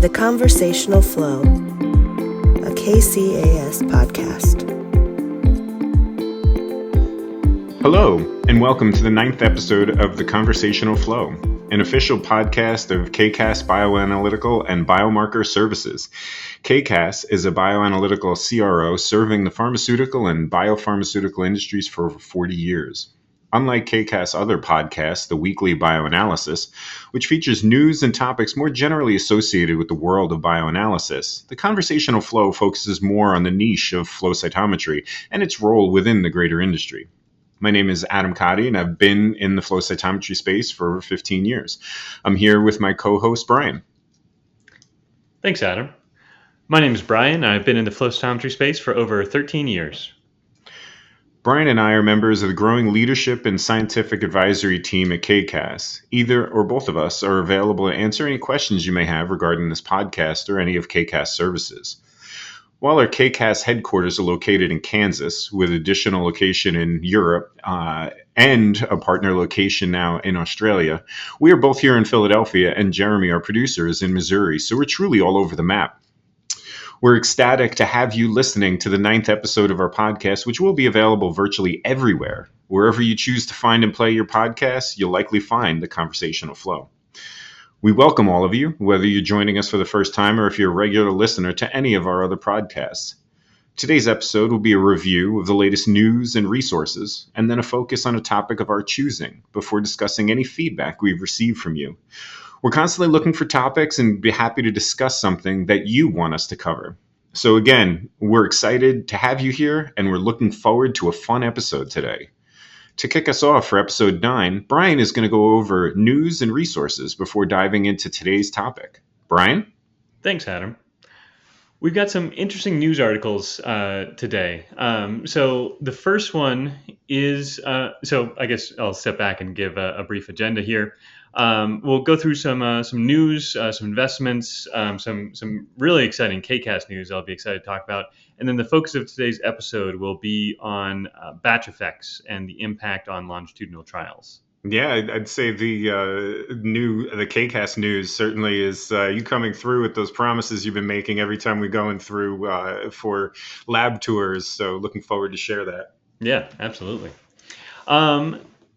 The Conversational Flow, a KCAS podcast. Hello, and welcome to the 9th episode of The Conversational Flow, an official podcast of KCAS Bioanalytical and Biomarker Services. KCAS is a bioanalytical CRO serving the pharmaceutical and biopharmaceutical industries for over 40 years. Unlike KCAS' other podcasts, the Weekly Bioanalysis, which features news and topics more generally associated with the world of bioanalysis, the Conversational Flow focuses more on the niche of flow cytometry and its role within the greater industry. My name is Adam Cotty, and I've been in the flow cytometry space for over 15 years. I'm here with my co-host, Brian. Thanks, Adam. My name is Brian. I've been in the flow cytometry space for over 13 years. Brian and I are members of the growing leadership and scientific advisory team at KCAS. Either or both of us are available to answer any questions you may have regarding this podcast or any of KCAS services. While our KCAS headquarters are located in Kansas, with additional location in Europe and a partner location now in Australia, we are both here in Philadelphia, and Jeremy, our producer, is in Missouri, so we're truly all over the map. We're ecstatic to have you listening to the 9th episode of our podcast, which will be available virtually everywhere. Wherever you choose to find and play your podcasts, you'll likely find the Conversational Flow. We welcome all of you, whether you're joining us for the first time or if you're a regular listener to any of our other podcasts. Today's episode will be a review of the latest news and resources, and then a focus on a topic of our choosing before discussing any feedback we've received from you. We're constantly looking for topics and be happy to discuss something that you want us to cover. So again, we're excited to have you here, and we're looking forward to a fun episode today. To kick us off for episode 9, Brian is going to go over news and resources before diving into today's topic. Brian? Thanks, Adam. We've got some interesting news articles today. So the first one is, so I guess I'll step back and give a brief agenda here. We'll go through some news, some investments, some really exciting KCAS news I'll be excited to talk about. And then the focus of today's episode will be on batch effects and the impact on longitudinal trials. Yeah, I'd say the KCAS news certainly is you coming through with those promises you've been making every time we're going through for lab tours. So looking forward to share that. Yeah, absolutely.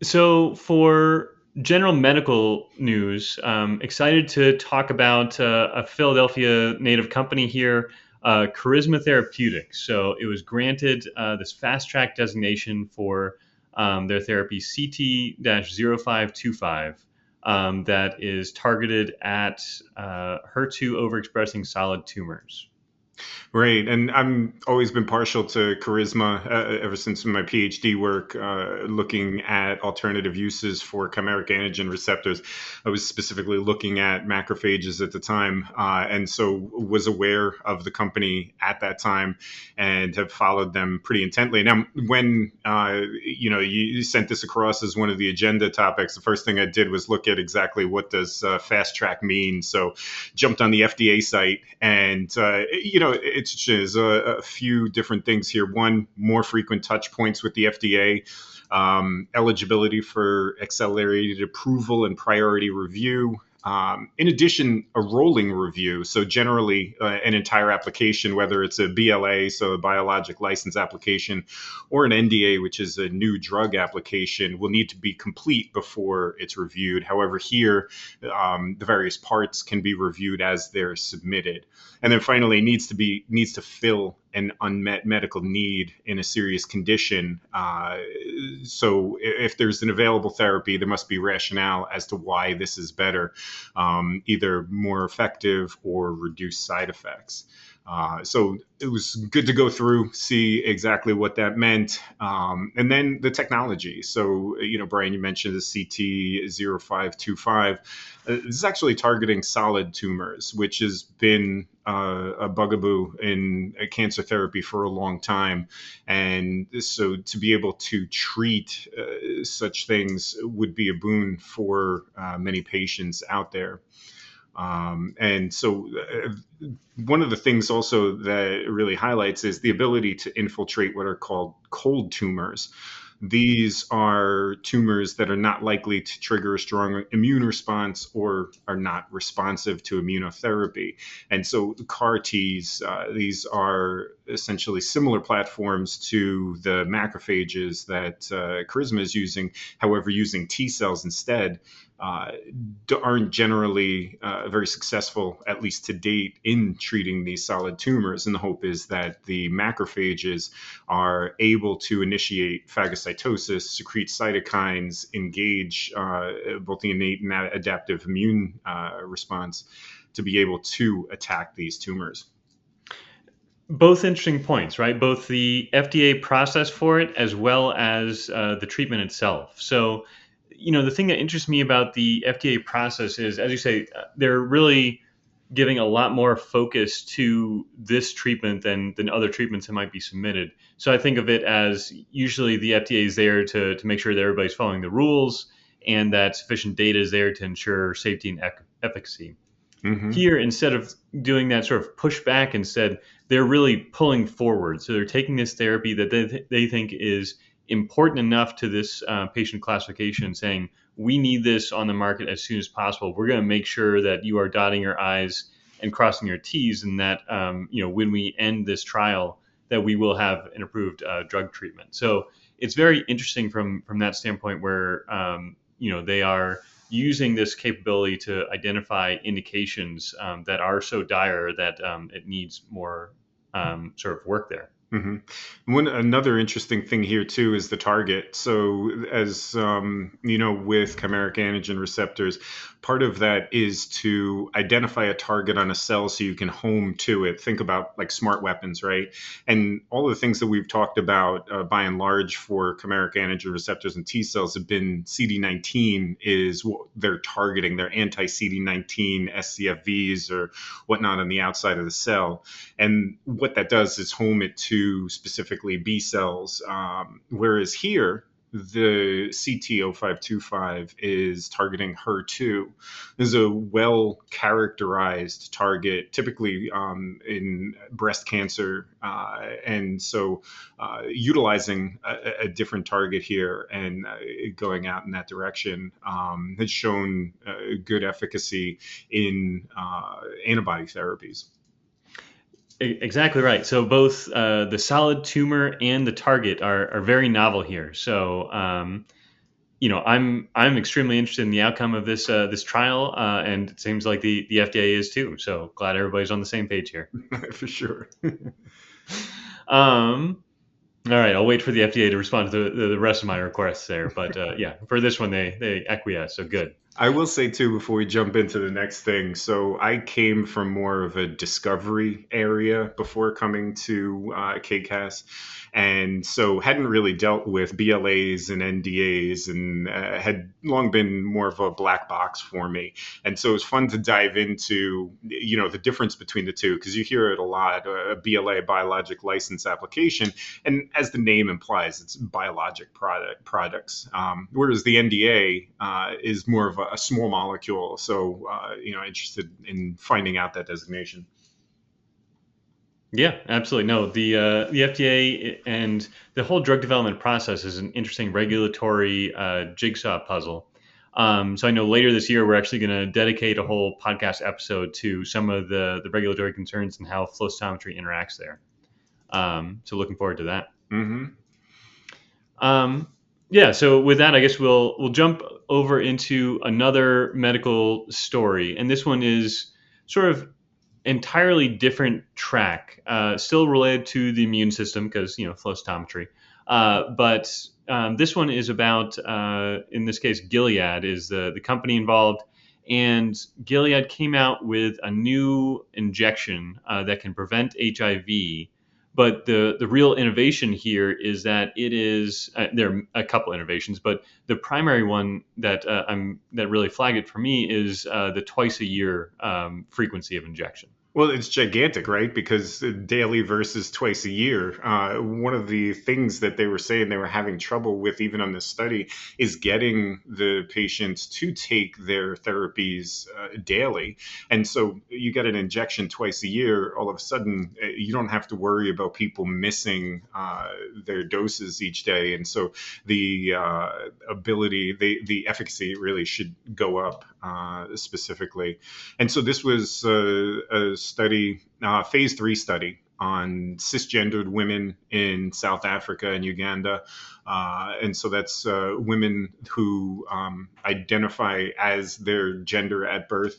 So for general medical news, excited to talk about a Philadelphia native company here, Charisma Therapeutics. So it was granted this fast track designation for their therapy CT-0525 that is targeted at HER2 overexpressing solid tumors. Right. And I've always been partial to Charisma ever since my PhD work, looking at alternative uses for chimeric antigen receptors. I was specifically looking at macrophages at the time, and so was aware of the company at that time and have followed them pretty intently. Now, when you sent this across as one of the agenda topics, the first thing I did was look at exactly what does fast track mean. So jumped on the FDA site, and it's just a few different things here. One, more frequent touch points with the FDA, eligibility for accelerated approval and priority review. In addition, a rolling review. So generally, an entire application, whether it's a BLA, so a biologic license application, or an NDA, which is a new drug application, will need to be complete before it's reviewed. However, here, the various parts can be reviewed as they're submitted. And then finally, needs to fill an unmet medical need in a serious condition. So if there's an available therapy, there must be rationale as to why this is better, either more effective or reduce side effects. So it was good to go through, see exactly what that meant. And then the technology. So, Brian, you mentioned the CT-0525. This is actually targeting solid tumors, which has been a bugaboo in cancer therapy for a long time. And so to be able to treat such things would be a boon for many patients out there. And so one of the things also that it really highlights is the ability to infiltrate what are called cold tumors. these are tumors that are not likely to trigger a strong immune response or are not responsive to immunotherapy. And so the CAR Ts, these are essentially similar platforms to the macrophages that Charisma is using, however, using T cells instead. Aren't generally very successful, at least to date, in treating these solid tumors. And the hope is that the macrophages are able to initiate phagocytosis, secrete cytokines, engage both the innate and adaptive immune response to be able to attack these tumors. Both interesting points, right? Both the FDA process for it as well as the treatment itself. So, the thing that interests me about the FDA process is, as you say, they're really giving a lot more focus to this treatment than other treatments that might be submitted. So I think of it as usually the FDA is there to make sure that everybody's following the rules and that sufficient data is there to ensure safety and efficacy. Mm-hmm. Here, instead of doing that sort of pushback, instead, they're really pulling forward. So they're taking this therapy that they think is important enough to this patient classification, saying, we need this on the market as soon as possible. We're going to make sure that you are dotting your I's and crossing your T's, and that when we end this trial, that we will have an approved drug treatment. So it's very interesting from that standpoint, where they are using this capability to identify indications that are so dire that it needs more sort of work there. Mm-hmm. Another interesting thing here too is the target. So as with chimeric antigen receptors, part of that is to identify a target on a cell so you can home to it. Think about like smart weapons, right? And all the things that we've talked about by and large for chimeric antigen receptors and T cells have been CD19 is what they're targeting. They're anti-CD19 SCFVs or whatnot on the outside of the cell. And what that does is home it to specifically B cells, whereas here the CT-0525 is targeting HER2. This is a well-characterized target, typically in breast cancer, and so utilizing a different target here and going out in that direction has shown good efficacy in antibody therapies. Exactly right. So both the solid tumor and the target are very novel here. So I'm extremely interested in the outcome of this trial, and it seems like the FDA is too. So glad everybody's on the same page here. For sure. All right, I'll wait for the FDA to respond to the rest of my requests there. But for this one, they acquiesce. So good. I will say too, before we jump into the next thing, so I came from more of a discovery area before coming to KCAS. And so hadn't really dealt with BLAs and NDAs and had long been more of a black box for me. And so it was fun to dive into, the difference between the two, because you hear it a lot, a BLA, biologic license application. And as the name implies, it's biologic products. Whereas the NDA is more of a small molecule. So, interested in finding out that designation. Yeah, absolutely. No, the FDA and the whole drug development process is an interesting regulatory jigsaw puzzle. So I know later this year, we're actually going to dedicate a whole podcast episode to some of the regulatory concerns and how flow cytometry interacts there. So looking forward to that. Mm-hmm. So with that, I guess we'll jump over into another medical story. And this one is sort of entirely different track, still related to the immune system because, flow cytometry. But this one is about, in this case, Gilead is the company involved. And Gilead came out with a new injection that can prevent HIV. But the real innovation here is that it is there are a couple innovations, but the primary one that really flagged it for me is the twice a year frequency of injection. Well, it's gigantic, right? Because daily versus twice a year. One of the things that they were saying they were having trouble with, even on this study, is getting the patients to take their therapies daily. And so you get an injection twice a year. All of a sudden, you don't have to worry about people missing their doses each day. And so the the efficacy really should go up specifically. And so this was a study, phase 3 study on cisgendered women in South Africa and Uganda. And so that's women who identify as their gender at birth.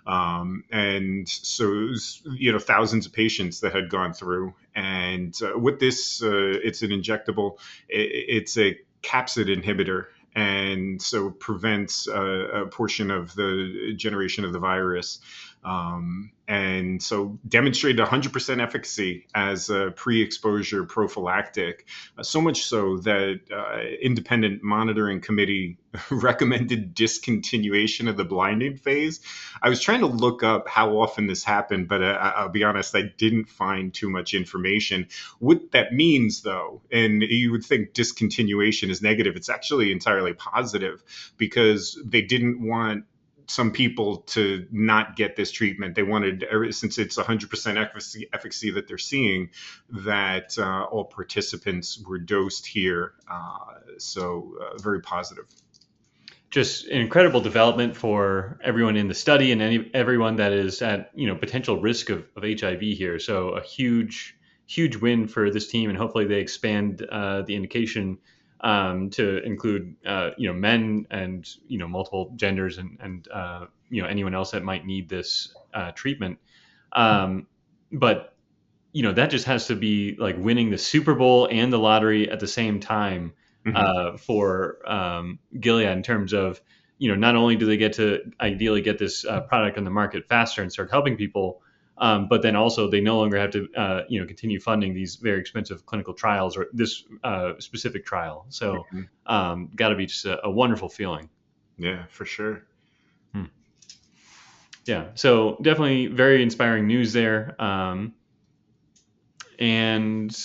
And so it was, thousands of patients that had gone through. And with this, it's an injectable, it's a capsid inhibitor. And so prevents a portion of the generation of the virus. And so demonstrated 100% efficacy as a pre-exposure prophylactic, so much so that independent monitoring committee recommended discontinuation of the blinding phase. I was trying to look up how often this happened, but I'll be honest, I didn't find too much information. What that means, though, and you would think discontinuation is negative, it's actually entirely positive, because they didn't want some people to not get this treatment. They wanted, since it's 100% efficacy that they're seeing, that all participants were dosed here. So very positive. Just an incredible development for everyone in the study and everyone that is at potential risk of HIV here. So a huge win for this team, and hopefully they expand the indication to include men and multiple genders and anyone else that might need this treatment. But that just has to be like winning the Super Bowl and the lottery at the same time for Gilead, in terms of not only do they get to ideally get this product on the market faster and start helping people, but then also they no longer have to continue funding these very expensive clinical trials or this specific trial. So got to be just a wonderful feeling. Yeah, for sure. Yeah, so definitely very inspiring news there. And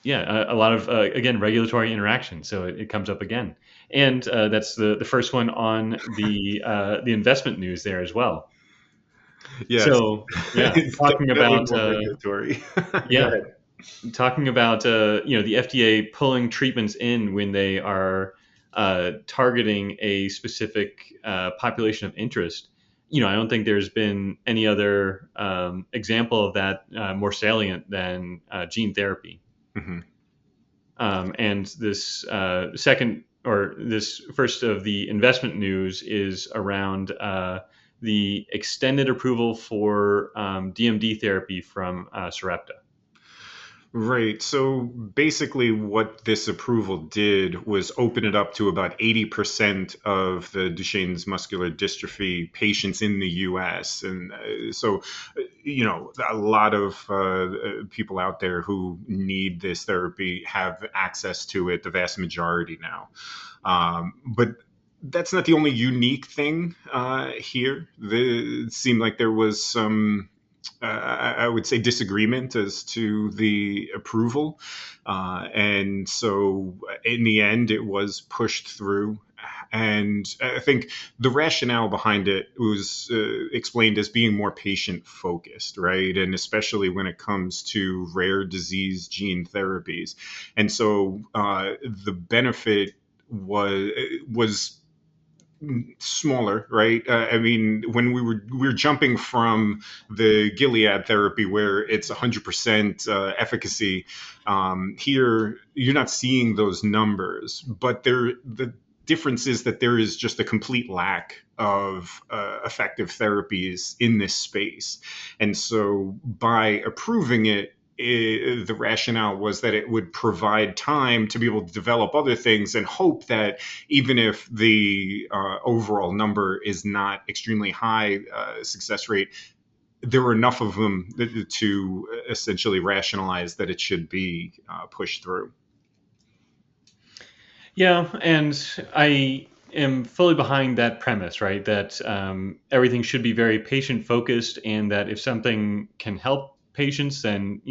yeah, a lot of, again, regulatory interaction. So it comes up again. And that's the first one on the investment news there as well. Yes. So yeah, talking about regulatory. talking about the FDA pulling treatments in when they are targeting a specific population of interest. I don't think there's been any other example of that more salient than gene therapy. And this this first of the investment news is around the extended approval for DMD therapy from Sarepta. Right. So basically what this approval did was open it up to about 80% of the Duchenne's muscular dystrophy patients in the US. And so, a lot of people out there who need this therapy have access to it, the vast majority now. But that's not the only unique thing here. It seemed like there was some I would say disagreement as to the approval. And so in the end, it was pushed through. And I think the rationale behind it was explained as being more patient focused, right? And especially when it comes to rare disease gene therapies. And so the benefit was smaller, right? I mean, when we were jumping from the Gilead therapy where it's 100% efficacy, here you're not seeing those numbers, but the difference is that there is just a complete lack of effective therapies in this space. And so by approving it, the rationale was that it would provide time to be able to develop other things and hope that even if the overall number is not extremely high success rate, there were enough of them to essentially rationalize that it should be pushed through. Yeah, and I am fully behind that premise, right? That everything should be very patient focused, and that if something can help patients, then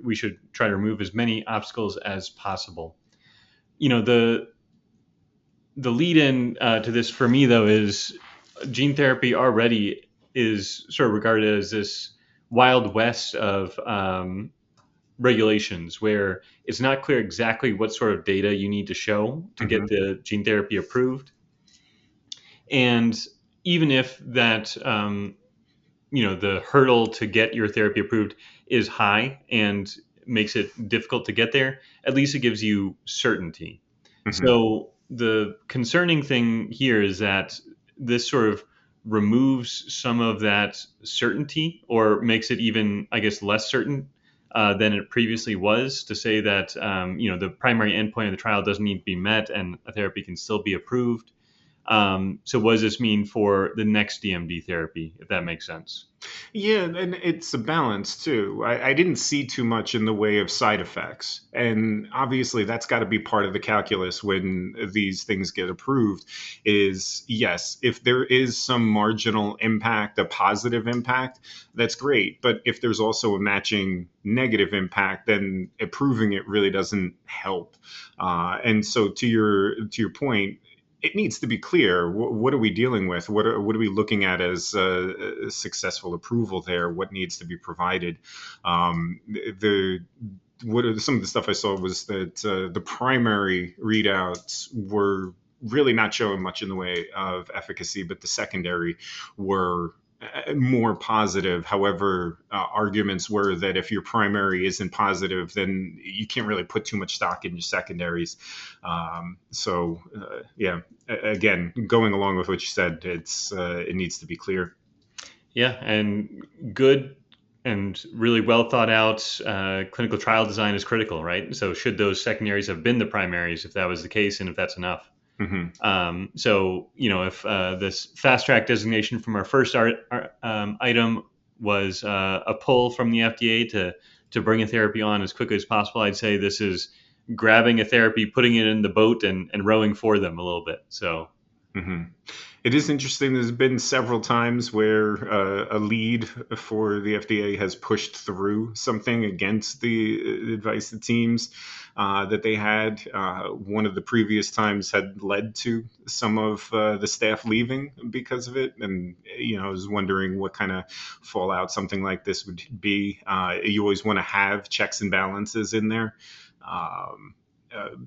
we should try to remove as many obstacles as possible. The lead in to this for me though is gene therapy already is sort of regarded as this wild west of regulations where it's not clear exactly what sort of data you need to show to get the gene therapy approved. And even if that, the hurdle to get your therapy approved is high and makes it difficult to get there, at least it gives you certainty. So the concerning thing here is that this sort of removes some of that certainty or makes it even, I guess, less certain than it previously was to say that, the primary endpoint of the trial doesn't need to be met and a therapy can still be approved. So what does this mean for the next DMD therapy, if that makes sense? Yeah, and it's a balance too. I didn't see too much in the way of side effects. And obviously that's got to be part of the calculus when these things get approved is yes, if there is some marginal impact, a positive impact, that's great. But if there's also a matching negative impact, then approving it really doesn't help. And so to your point, it needs to be clear. What are we dealing with? What are we looking at as a successful approval there? What needs to be provided? What are some of the stuff I saw was that the primary readouts were really not showing much in the way of efficacy, but the secondary were more positive. However, arguments were that if your primary isn't positive, then you can't really put too much stock in your secondaries. Yeah, again, going along with what you said, it needs to be clear. Yeah, and good and really well thought out clinical trial design is critical, right? So should those secondaries have been the primaries if that was the case and if that's enough? So, if this fast track designation from our first item was a pull from the FDA to bring a therapy on as quickly as possible, I'd say this is grabbing a therapy, putting it in the boat and rowing for them a little bit. So. It is interesting. There's been several times where a lead for the FDA has pushed through something against the advice of teams that they had. One of the previous times had led to some of the staff leaving because of it. And, I was wondering what kind of fallout something like this would be. You always want to have checks and balances in there.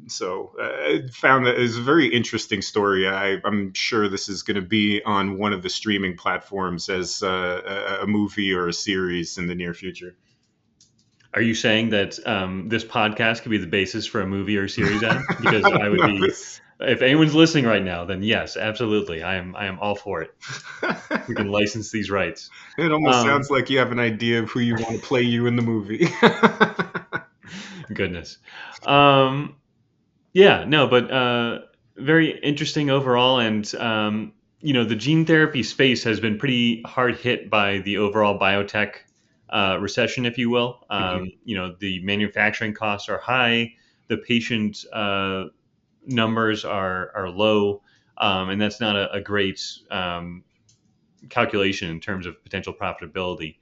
So I found that it's a very interesting story. I'm sure this is going to be on one of the streaming platforms as a movie or a series in the near future. Are you saying that this podcast could be the basis for a movie or series, Adam? Because I would be, if anyone's listening right now, then yes, absolutely. I am all for it. We can license these rights. It almost sounds like you have an idea of who you want to play you in the movie. Goodness. But very interesting overall. And, the gene therapy space has been pretty hard hit by the overall biotech recession, if you will. The manufacturing costs are high, the patient numbers are low, and that's not a great calculation in terms of potential profitability.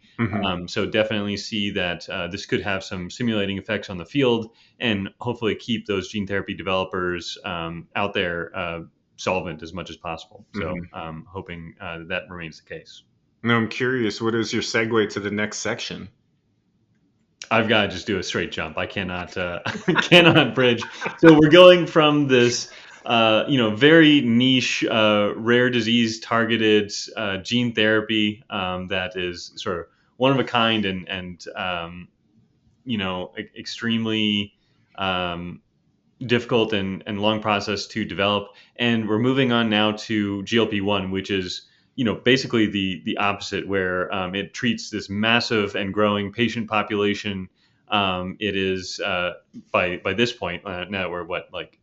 So definitely see that this could have some stimulating effects on the field and hopefully keep those gene therapy developers out there solvent as much as possible. So hoping that remains the case. Now I'm curious, what is your segue to the next section? I've got to just do a straight jump. I cannot cannot bridge. So we're going from this very niche, rare disease targeted gene therapy that is sort of one of a kind and extremely difficult and long process to develop. And we're moving on now to GLP-1, which is basically the opposite, where it treats this massive and growing patient population. It is by this point now we're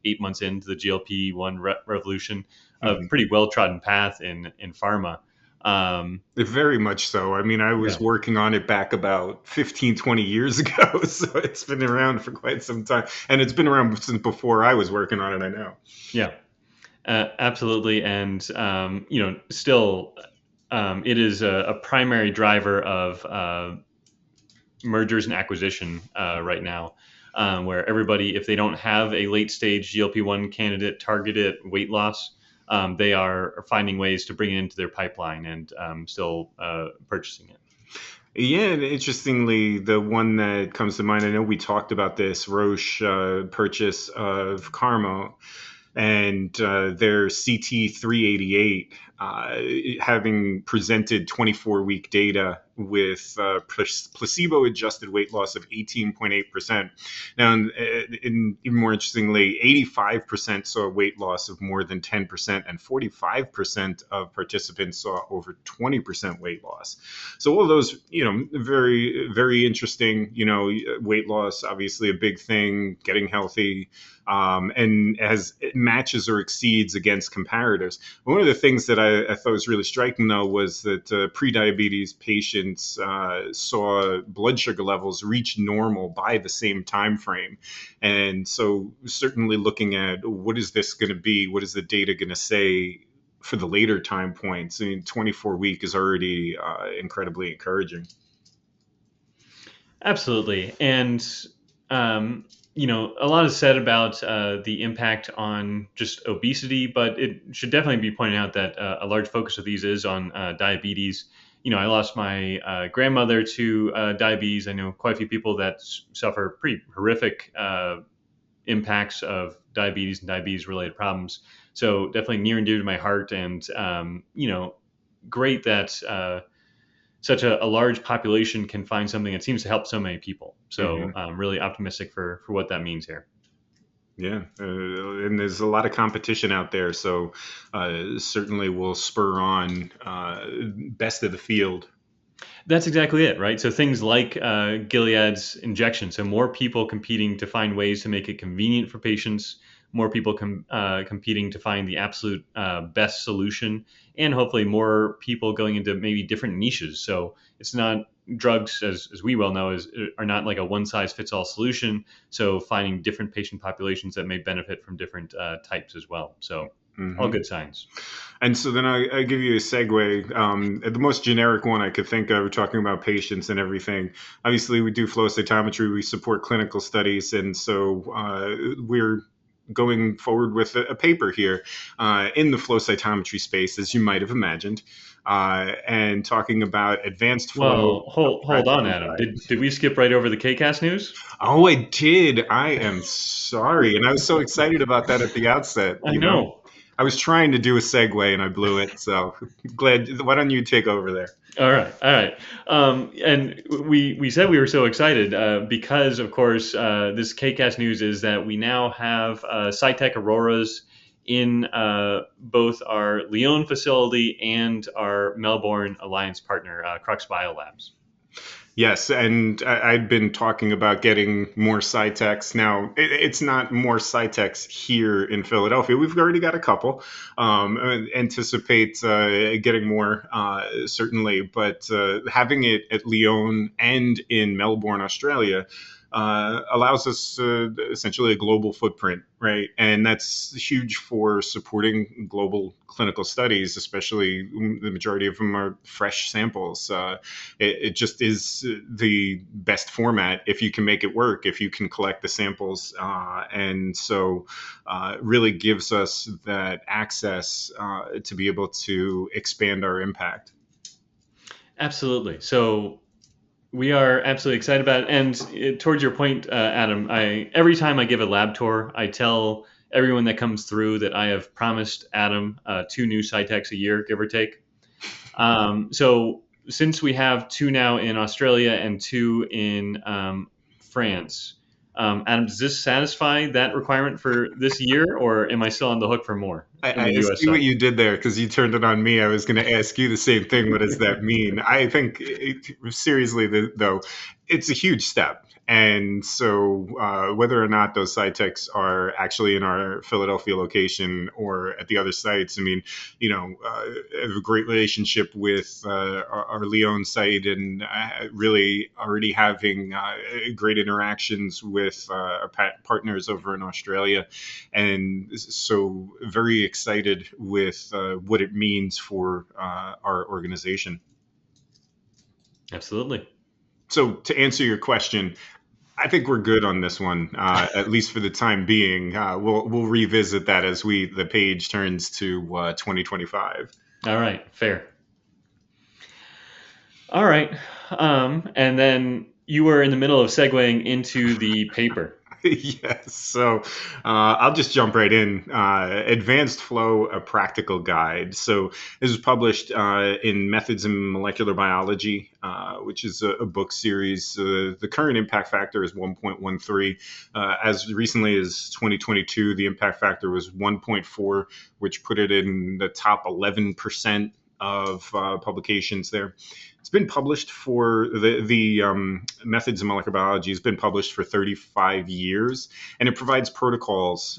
8 months into the GLP-1 revolution, a pretty well trodden path in pharma. Very much so. I mean, I was working on it back about 15, 20 years ago. So it's been around for quite some time. And it's been around since before I was working on it, I know. Yeah. Absolutely. And, still, it is a primary driver of mergers and acquisition right now, where everybody, if they don't have a late stage GLP-1 candidate targeted weight loss, they are finding ways to bring it into their pipeline and still purchasing it. Yeah, and interestingly, the one that comes to mind, I know we talked about this Roche purchase of Carmo and their CT388 having presented 24-week data with placebo-adjusted weight loss of 18.8%. Now, even more interestingly, 85% saw a weight loss of more than 10%, and 45% of participants saw over 20% weight loss. So all of those, very, very interesting, weight loss, obviously a big thing, getting healthy, and as it matches or exceeds against comparators. One of the things that I thought was really striking, though, was that prediabetes patients saw blood sugar levels reach normal by the same time frame. And so certainly looking at what is this going to be, what is the data going to say for the later time points, 24-week is already incredibly encouraging. Absolutely. And, a lot is said about the impact on just obesity, but it should definitely be pointed out that a large focus of these is on diabetes. I lost my grandmother to diabetes. I know quite a few people that suffer pretty horrific impacts of diabetes and diabetes-related problems. So definitely near and dear to my heart, and great that such a large population can find something that seems to help so many people. So I'm really optimistic for what that means here. Yeah, and there's a lot of competition out there, so certainly will spur on best of the field. That's exactly it, right? So things like Gilead's injection, so more people competing to find ways to make it convenient for patients, more people competing to find the absolute best solution, and hopefully more people going into maybe different niches. So it's not drugs, as we well know, are not like a one-size-fits-all solution. So finding different patient populations that may benefit from different types as well. So all good signs. And so then I give you a segue. The most generic one I could think of, talking about patients and everything. Obviously, we do flow cytometry. We support clinical studies. And so we're going forward with a paper here in the flow cytometry space, as you might have imagined, and talking about advanced flow. Well, hold on, Adam. Did we skip right over the KCAS news? Oh, I did. I am sorry. And I was so excited about that at the outset. I know. I was trying to do a segue and I blew it. So glad. Why don't you take over there? All right. And we said we were so excited because, of course, this KCAS news is that we now have Cytec Auroras in both our Lyon facility and our Melbourne Alliance partner, Crux Biolabs. Yes, and I'd been talking about getting more Cytecs. Now, it's not more Cytecs here in Philadelphia. We've already got a couple. Anticipate getting more, certainly, but having it at Lyon and in Melbourne, Australia, allows us essentially a global footprint, right? And that's huge for supporting global clinical studies, especially the majority of them are fresh samples. It just is the best format if you can make it work, if you can collect the samples. And so really gives us that access to be able to expand our impact. Absolutely. So we are absolutely excited about it. And towards your point, Adam, every time I give a lab tour, I tell everyone that comes through that I have promised Adam 2 new Cytecs a year, give or take. So since we have 2 now in Australia and 2 in France, Adam, does this satisfy that requirement for this year, or am I still on the hook for more? I see what you did there because you turned it on me. I was going to ask you the same thing. What does that mean? I think, seriously, though, it's a huge step. And so whether or not those Cytechs are actually in our Philadelphia location or at the other sites, I mean, I have a great relationship with our Lyon site, and really already having great interactions with our partners over in Australia. And so very excited with what it means for our organization. Absolutely. So to answer your question, I think we're good on this one, at least for the time being. We'll revisit that as the page turns to 2025. All right. Fair. All right. And then you were in the middle of segueing into the paper. Yes. So I'll just jump right in. Advanced Flow, a practical guide. So this was published in Methods in Molecular Biology, which is a book series. The current impact factor is 1.13. As recently as 2022, the impact factor was 1.4, which put it in the top 11% of publications there. It's been published for the Methods in Molecular Biology has been published for 35 years, and it provides protocols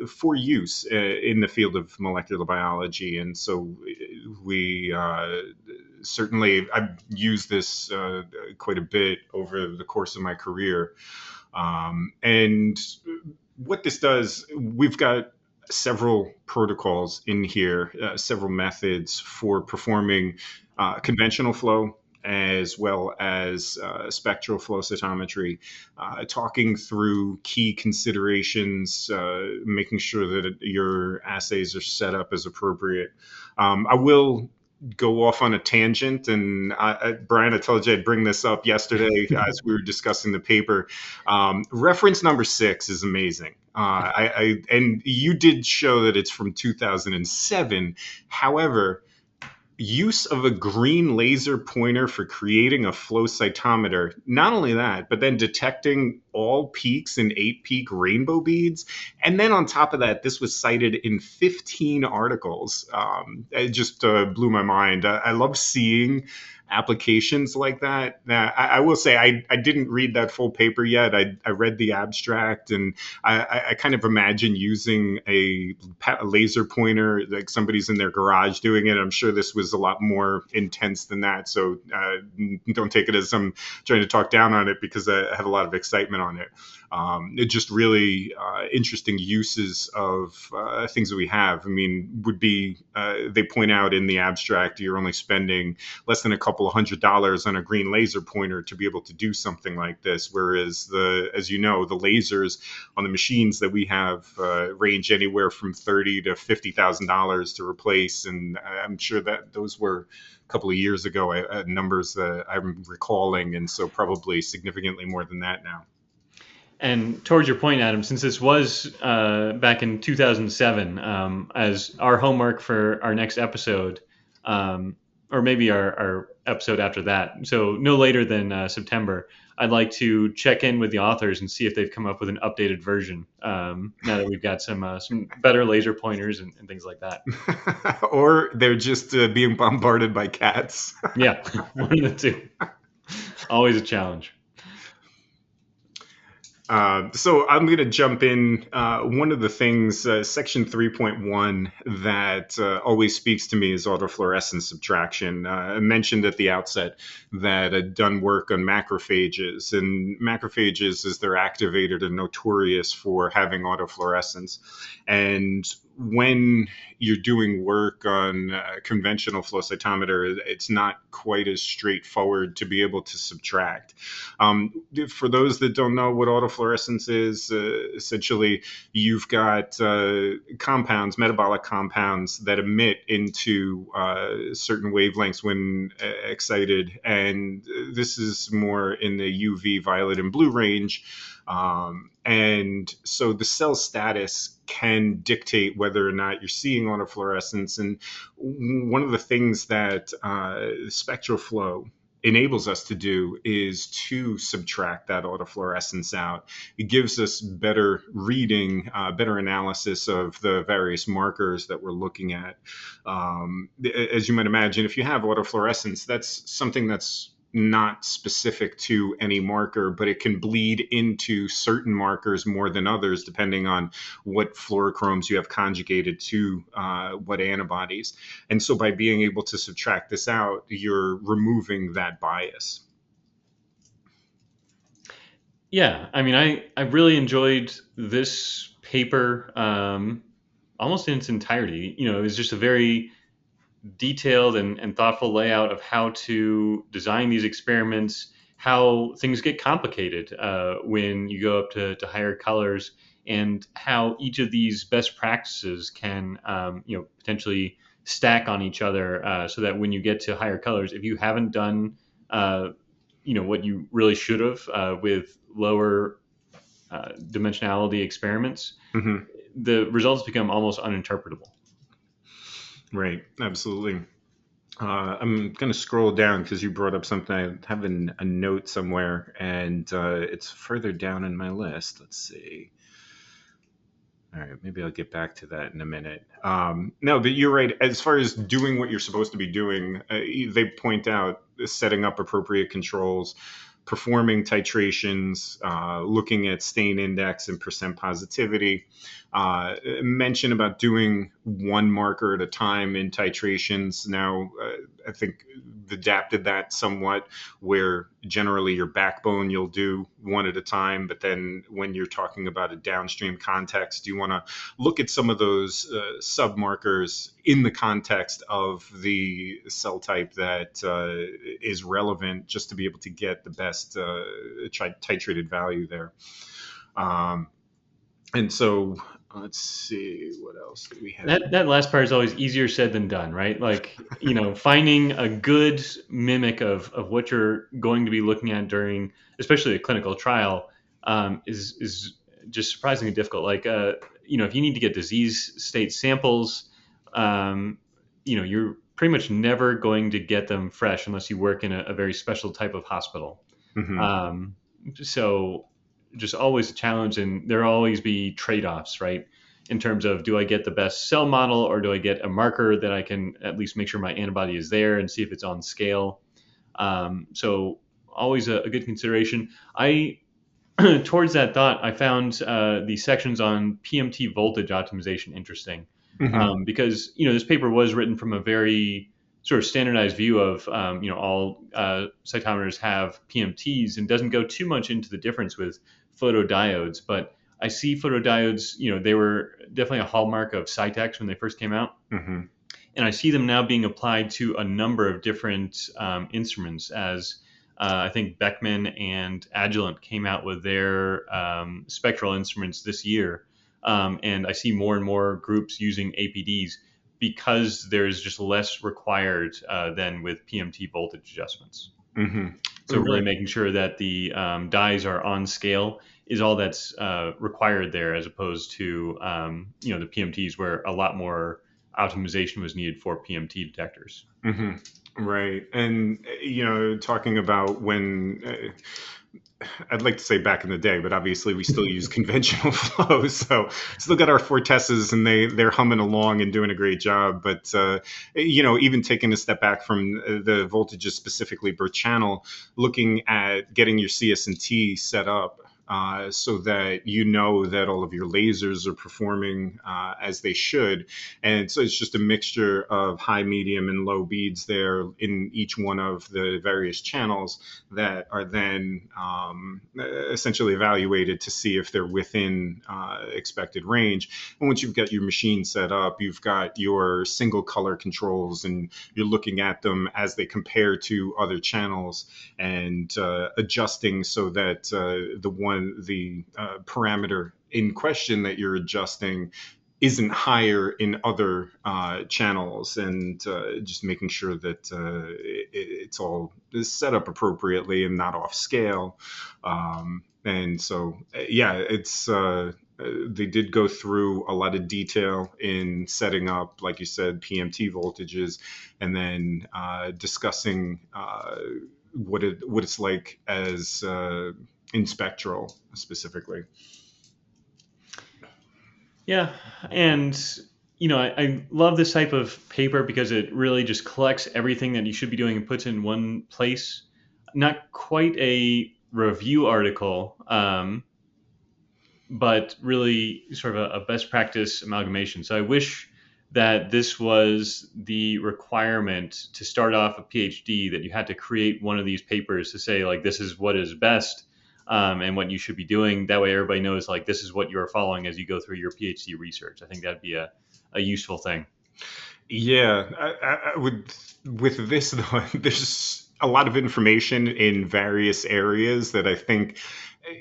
for use in the field of molecular biology. And so we certainly, I've used this quite a bit over the course of my career. And what this does, we've got several protocols in here, several methods for performing conventional flow as well as spectral flow cytometry, talking through key considerations, making sure that your assays are set up as appropriate. I will go off on a tangent, and Brian, I told you I'd bring this up yesterday as we were discussing the paper. Reference number 6 is amazing. And you did show that it's from 2007. However, use of a green laser pointer for creating a flow cytometer. Not only that, but then detecting all peaks and 8-peak rainbow beads. And then on top of that, this was cited in 15 articles. It just blew my mind. I love seeing applications like that. I will say I didn't read that full paper yet. I read the abstract, and I kind of imagine using a laser pointer, like somebody's in their garage doing it. I'm sure this was a lot more intense than that. So don't take it as I'm trying to talk down on it, because I have a lot of excitement on it. It just really interesting uses of things that we have. I mean, would be they point out in the abstract, you're only spending less than a couple of $100s on a green laser pointer to be able to do something like this. Whereas as you know, the lasers on the machines that we have range anywhere from $30,000 to $50,000 to replace. And I'm sure that those were a couple of years ago, numbers that I'm recalling. And so probably significantly more than that now. And towards your point, Adam, since this was back in 2007, as our homework for our next episode, or maybe our episode after that, so no later than September, I'd like to check in with the authors and see if they've come up with an updated version, now that we've got some better laser pointers and things like that. Or they're just being bombarded by cats. Yeah, one of the two. Always a challenge. So I'm going to jump in. One of the things, section 3.1, that always speaks to me is autofluorescence subtraction. I mentioned at the outset that I'd done work on macrophages, and macrophages, as they're activated, are notorious for having autofluorescence. And when you're doing work on conventional flow cytometer, it's not quite as straightforward to be able to subtract. For those that don't know what autofluorescence is, essentially you've got compounds, metabolic compounds, that emit into certain wavelengths when excited. And this is more in the UV, violet, and blue range. And so the cell status can dictate whether or not you're seeing autofluorescence. And one of the things that spectral flow enables us to do is to subtract that autofluorescence out. It gives us better reading, better analysis of the various markers that we're looking at. As you might imagine, if you have autofluorescence, that's something that's not specific to any marker, but it can bleed into certain markers more than others, depending on what fluorochromes you have conjugated to what antibodies. And so by being able to subtract this out, you're removing that bias. Yeah, I mean, I really enjoyed this paper almost in its entirety. You know, it was just a very detailed and thoughtful layout of how to design these experiments, how things get complicated when you go up to higher colors, and how each of these best practices can, potentially stack on each other so that when you get to higher colors, if you haven't done, what you really should have with lower dimensionality experiments, Mm-hmm. the results become almost uninterpretable. Right, absolutely. I'm going to scroll down because you brought up something. I have a note somewhere, and it's further down in my list. Let's see. All right, maybe I'll get back to that in a minute. No, but you're right. As far as doing what you're supposed to be doing, they point out setting up appropriate controls, performing titrations, looking at stain index and percent positivity. Mention about doing one marker at a time in titrations. Now, I think adapted that somewhat, where generally your backbone you'll do one at a time, but then when you're talking about a downstream context, you want to look at some of those sub markers in the context of the cell type that is relevant, just to be able to get the best titrated value there. And so let's see, what else do we have? That last part is always easier said than done, right? Like, finding a good mimic of what you're going to be looking at during, especially a clinical trial, is just surprisingly difficult. Like, if you need to get disease state samples, you're pretty much never going to get them fresh unless you work in a very special type of hospital. Mm-hmm. So just always a challenge, and there'll always be trade-offs, right? In terms of, do I get the best cell model, or do I get a marker that I can at least make sure my antibody is there and see if it's on scale? So always a good consideration. Towards that thought, I found the sections on PMT voltage optimization interesting, Mm-hmm. because this paper was written from a very sort of standardized view of all cytometers have PMTs, and doesn't go too much into the difference with photodiodes. But I see photodiodes, they were definitely a hallmark of Cytex when they first came out. Mm-hmm. And I see them now being applied to a number of different instruments, as I think Beckman and Agilent came out with their spectral instruments this year. And I see more and more groups using APDs because there's just less required than with PMT voltage adjustments. Mm-hmm. So really making sure that the dyes are on scale is all that's required there, as opposed to the PMTs, where a lot more optimization was needed for PMT detectors. Mm-hmm. Right. And, talking about when, I'd like to say back in the day, but obviously we still use conventional flow. So still got our Fortesses, and they're humming along and doing a great job. But, even taking a step back from the voltages specifically per channel, looking at getting your CS&T set up, so that that all of your lasers are performing as they should. And so it's just a mixture of high, medium, and low beads there in each one of the various channels that are then essentially evaluated to see if they're within expected range. And once you've got your machine set up, you've got your single color controls, and you're looking at them as they compare to other channels, and adjusting so that the parameter in question that you're adjusting isn't higher in other channels, and just making sure that it's all set up appropriately and not off scale. And so, it's they did go through a lot of detail in setting up, like you said, PMT voltages, and then discussing what it's like as in spectral specifically. Yeah, and I love this type of paper because it really just collects everything that you should be doing and puts in one place. not quite a review article, but really sort of a best practice amalgamation. So I wish that this was the requirement to start off a PhD, that you had to create one of these papers to say, like, this is what is best, and what you should be doing. That way everybody knows, like, this is what you're following as you go through your PhD research. I think that'd be a useful thing. Yeah, I would. With this though, there's a lot of information in various areas that I think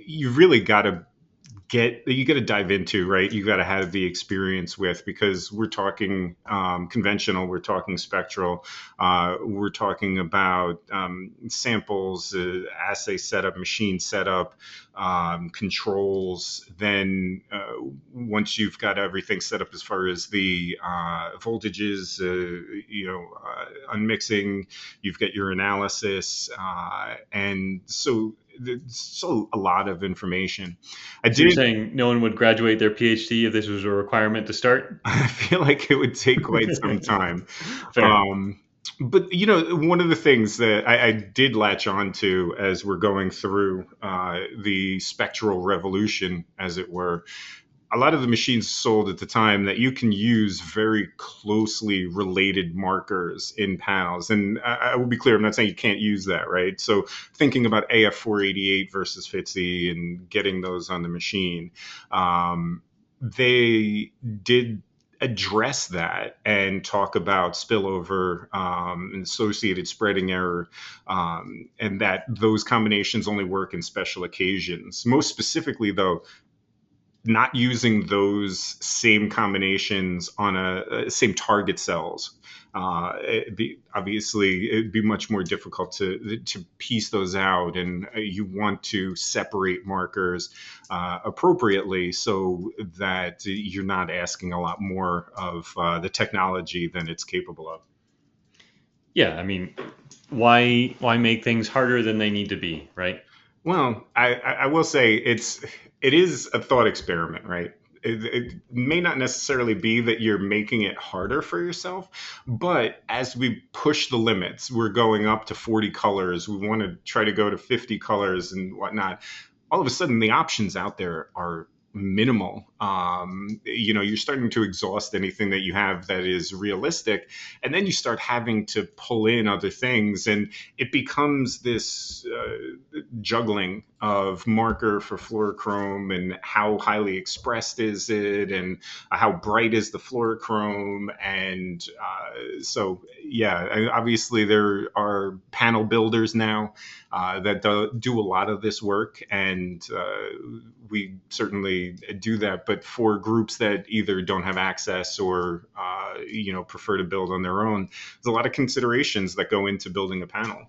you really got to dive into, right? You got to have the experience with, because we're talking conventional, we're talking spectral, we're talking about samples, assay setup, machine setup, controls. Then once you've got everything set up as far as the voltages, unmixing, you've got your analysis, and so a lot of information. So you're saying no one would graduate their PhD if this was a requirement to start? I feel like it would take quite some time. Fair. But one of the things that I did latch on to as we're going through the spectral revolution, as it were, a lot of the machines sold at the time that you can use very closely related markers in panels. And I will be clear, I'm not saying you can't use that, right? So thinking about AF488 versus FITSI and getting those on the machine, they did address that and talk about spillover and associated spreading error, and that those combinations only work in special occasions. Most specifically, though, not using those same combinations on a same target cells. It'd be much more difficult to piece those out, and you want to separate markers appropriately so that you're not asking a lot more of the technology than it's capable of. Yeah, I mean, why make things harder than they need to be, right? Well, I will say it is a thought experiment, right? It may not necessarily be that you're making it harder for yourself, but as we push the limits, we're going up to 40 colors. We want to try to go to 50 colors and whatnot. All of a sudden, the options out there are minimal. You're starting to exhaust anything that you have that is realistic, and then you start having to pull in other things, and it becomes this juggling of marker for fluorochrome and how highly expressed is it, and how bright is the fluorochrome, and obviously there are panel builders now that do a lot of this work, and we certainly do that. But for groups that either don't have access or prefer to build on their own, there's a lot of considerations that go into building a panel.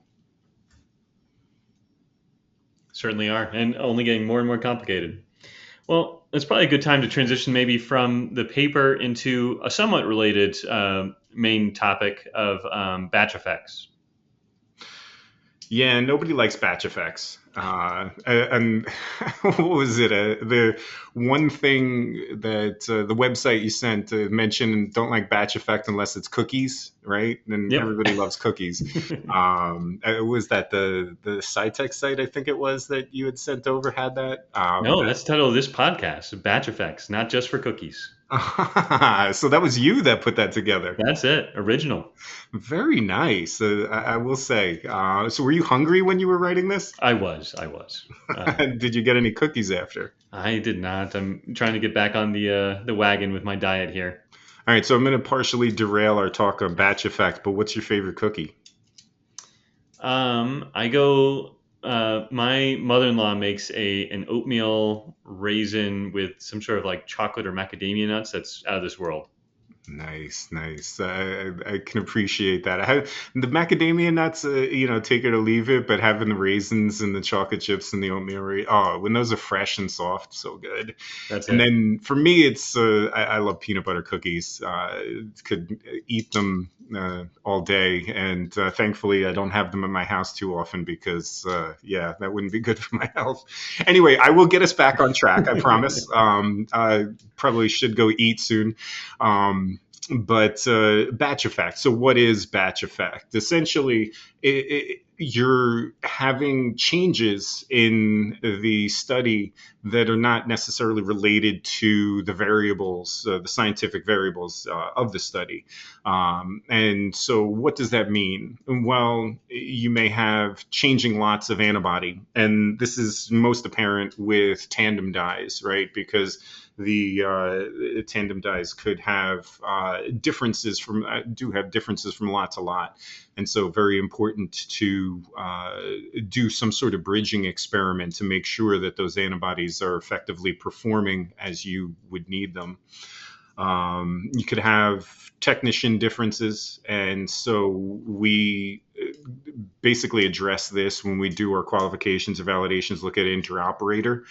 Certainly are, and only getting more and more complicated. Well, it's probably a good time to transition maybe from the paper into a somewhat related main topic of batch effects. Yeah, nobody likes batch effects. And what was it? The one thing that the website you sent mentioned, don't like batch effect unless it's cookies, right? And Yep. Everybody loves cookies. Was that the SciTech site, I think it was, that you had sent over, had that? No, that's the title of this podcast, Batch Effects, not just for cookies. So that was you that put that together. That's it, original. Very nice. I will say. So were you hungry when you were writing this? I was. Did you get any cookies after? I did not. I'm trying to get back on the wagon with my diet here. All right, so I'm going to partially derail our talk on batch effect, but what's your favorite cookie? I go. My mother-in-law makes an oatmeal raisin with some sort of like chocolate or macadamia nuts that's out of this world. Nice. I can appreciate that. The macadamia nuts, take it or leave it, but having the raisins and the chocolate chips and the oatmeal, when those are fresh and soft, so good. That's and it. Then for me, it's I love peanut butter cookies. Could eat them all day, and thankfully I don't have them in my house too often because that wouldn't be good for my health. Anyway, I will get us back on track, I promise. I probably should go eat soon. But batch effect. So what is batch effect? Essentially, you're having changes in the study that are not necessarily related to the variables, the scientific variables of the study. And so what does that mean? Well, you may have changing lots of antibody, and this is most apparent with tandem dyes, right? Because the tandem dyes could have differences from do have differences from lot to lot, and so very important to do some sort of bridging experiment to make sure that those antibodies are effectively performing as you would need them. You could have technician differences, and so we basically address this when we do our qualifications or validations, look at interoperator,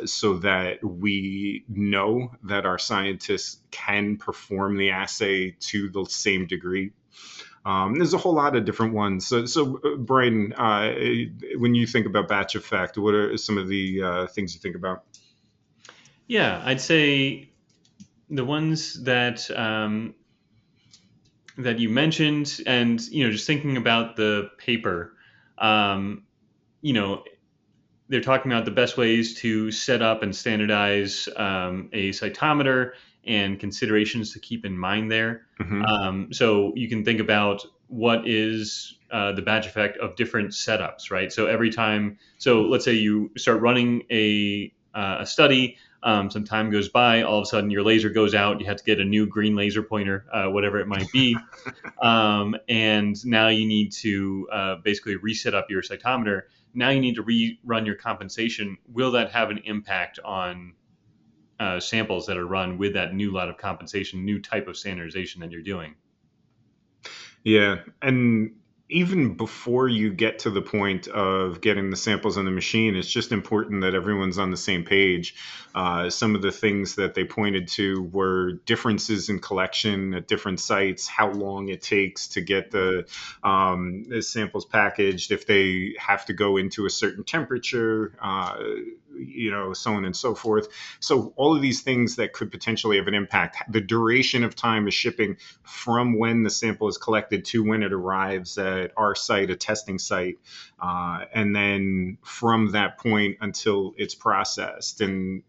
so that we know that our scientists can perform the assay to the same degree. There's a whole lot of different ones. So Brian, when you think about batch effect, what are some of the things you think about? Yeah, I'd say the ones that that you mentioned, and just thinking about the paper, um, you know, they're talking about the best ways to set up and standardize a cytometer and considerations to keep in mind there. Mm-hmm. So you can think about what is the batch effect of different setups, right? So every time, so let's say you start running a study, some time goes by, all of a sudden your laser goes out, you have to get a new green laser pointer, whatever it might be. And now you need to basically reset up your cytometer. Now you need to rerun your compensation. Will that have an impact on samples that are run with that new lot of compensation, new type of standardization that you're doing? Yeah, and even before you get to the point of getting the samples on the machine, it's just important that everyone's on the same page. Some of the things that they pointed to were differences in collection at different sites, how long it takes to get the samples packaged, if they have to go into a certain temperature, so on and so forth. So all of these things that could potentially have an impact. The duration of time of shipping from when the sample is collected to when it arrives at our site, a testing site, and then from that point until it's processed. And,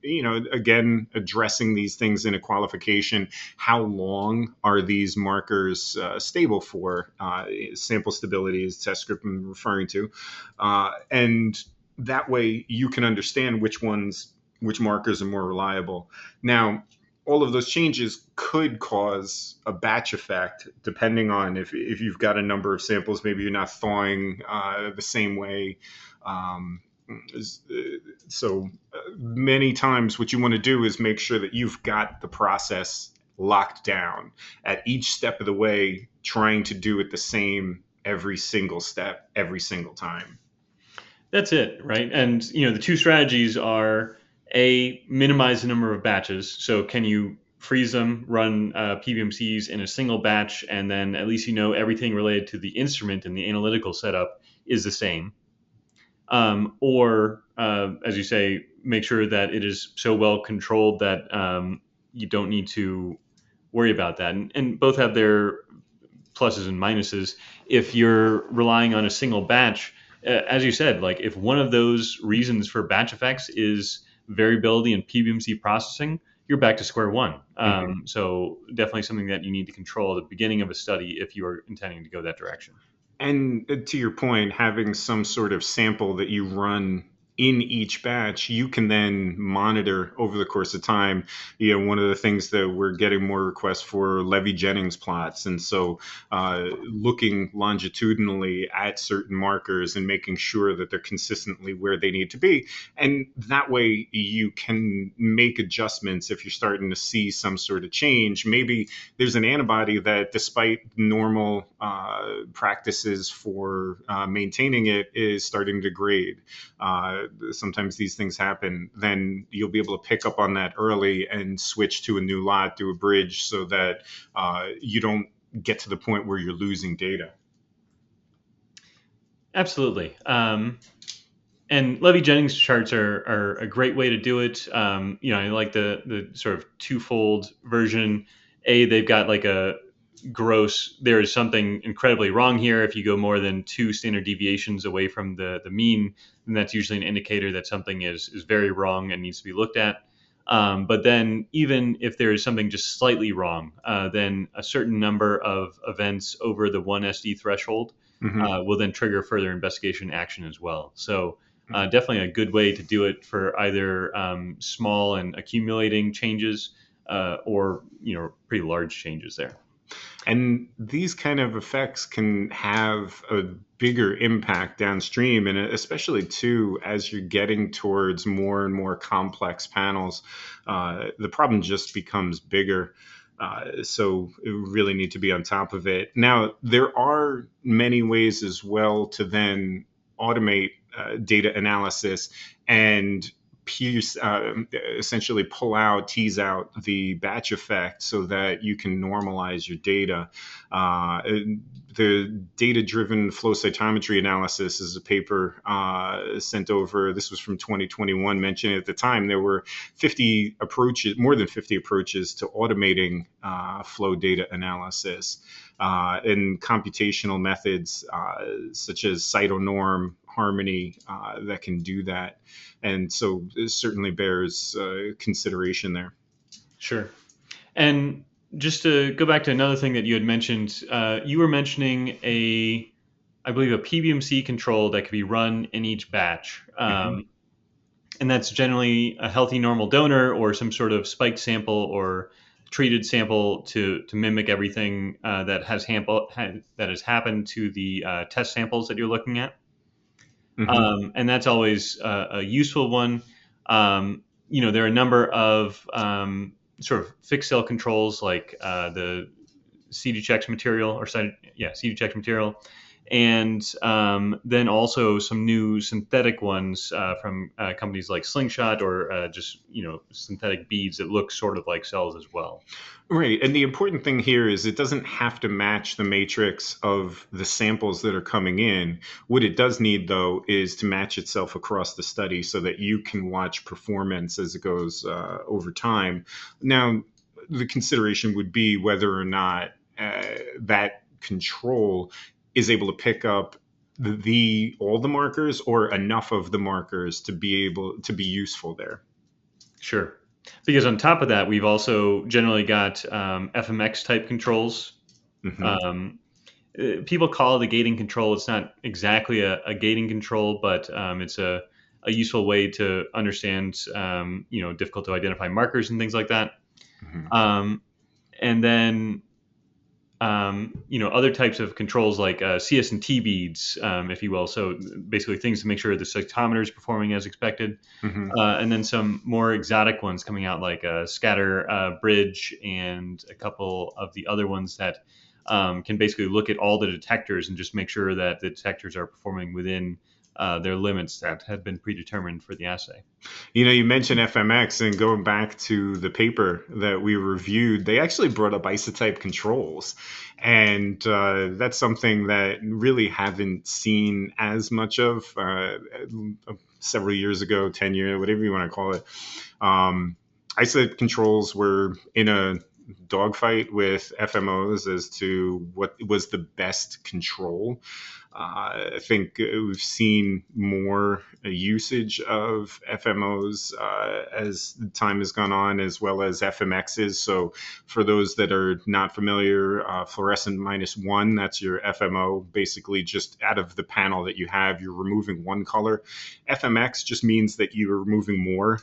again, addressing these things in a qualification, how long are these markers stable for? Sample stability is the test script I'm referring to. And that way you can understand which markers are more reliable. Now, all of those changes could cause a batch effect, depending on if you've got a number of samples, maybe you're not thawing the same way. So many times what you want to do is make sure that you've got the process locked down at each step of the way, trying to do it the same every single step, every single time. That's it, right? And the two strategies are minimize the number of batches. So can you freeze them, run PBMCs in a single batch, and then at least everything related to the instrument and the analytical setup is the same. Or as you say, make sure that it is so well controlled that you don't need to worry about that. And both have their pluses and minuses. If you're relying on a single batch, as you said, like if one of those reasons for batch effects is variability in PBMC processing, you're back to square one. Mm-hmm. So definitely something that you need to control at the beginning of a study if you are intending to go that direction. And to your point, having some sort of sample that you run in each batch, you can then monitor over the course of time. One of the things that we're getting more requests for Levy-Jennings plots. And so looking longitudinally at certain markers and making sure that they're consistently where they need to be. And that way you can make adjustments if you're starting to see some sort of change. Maybe there's an antibody that, despite normal practices for maintaining it, is starting to degrade. Sometimes these things happen. Then you'll be able to pick up on that early and switch to a new lot, do a bridge, so that you don't get to the point where you're losing data. Absolutely. And Levy-Jennings charts are a great way to do it. I like the sort of twofold version. They've got like a gross, there is something incredibly wrong here. If you go more than 2 standard deviations away from the mean, then that's usually an indicator that something is very wrong and needs to be looked at. But then even if there is something just slightly wrong, then a certain number of events over the 1 SD threshold will then trigger further investigation action as well. So definitely a good way to do it for either small and accumulating changes or pretty large changes there. And these kind of effects can have a bigger impact downstream, and especially too as you're getting towards more and more complex panels, the problem just becomes bigger. So you really need to be on top of it. Now, there are many ways as well to then automate data analysis and essentially tease out the batch effect so that you can normalize your data. The data-driven flow cytometry analysis is a paper sent over. This was from 2021, mentioned at the time there were more than 50 approaches to automating flow data analysis and computational methods such as cytonorm, harmony that can do that. And so it certainly bears consideration there. Sure. And just to go back to another thing that you had mentioned, you were mentioning I believe a PBMC control that could be run in each batch. And that's generally a healthy normal donor or some sort of spiked sample or treated sample to mimic everything that has happened to the test samples that you're looking at. And that's always a useful one. There are a number of sort of fixed cell controls like the CD-Chex material CD-Chex material. And then also some new synthetic ones from companies like Slingshot or just synthetic beads that look sort of like cells as well. Right. And the important thing here is it doesn't have to match the matrix of the samples that are coming in. What it does need, though, is to match itself across the study so that you can watch performance as it goes over time. Now, the consideration would be whether or not that control is able to pick up all the markers or enough of the markers to be able to be useful there. Sure. Because on top of that, we've also generally got FMX type controls. People call it a gating control. It's not exactly a gating control, but it's a useful way to understand, difficult to identify markers and things like that. And then, other types of controls like CS&T beads, if you will. So basically things to make sure the cytometer is performing as expected. And then some more exotic ones coming out like scatter bridge and a couple of the other ones that can basically look at all the detectors and just make sure that the detectors are performing within their limits that have been predetermined for the assay. You mentioned FMX, and going back to the paper that we reviewed, they actually brought up isotype controls. And that's something that really haven't seen as much of several years ago, 10 years, whatever you want to call it. Isotype controls were in a dogfight with FMOs as to what was the best control. I think we've seen more usage of FMOs as time has gone on, as well as FMXs. So for those that are not familiar, fluorescent -1, that's your FMO. Basically, just out of the panel that you have, you're removing one color. FMX just means that you're removing more.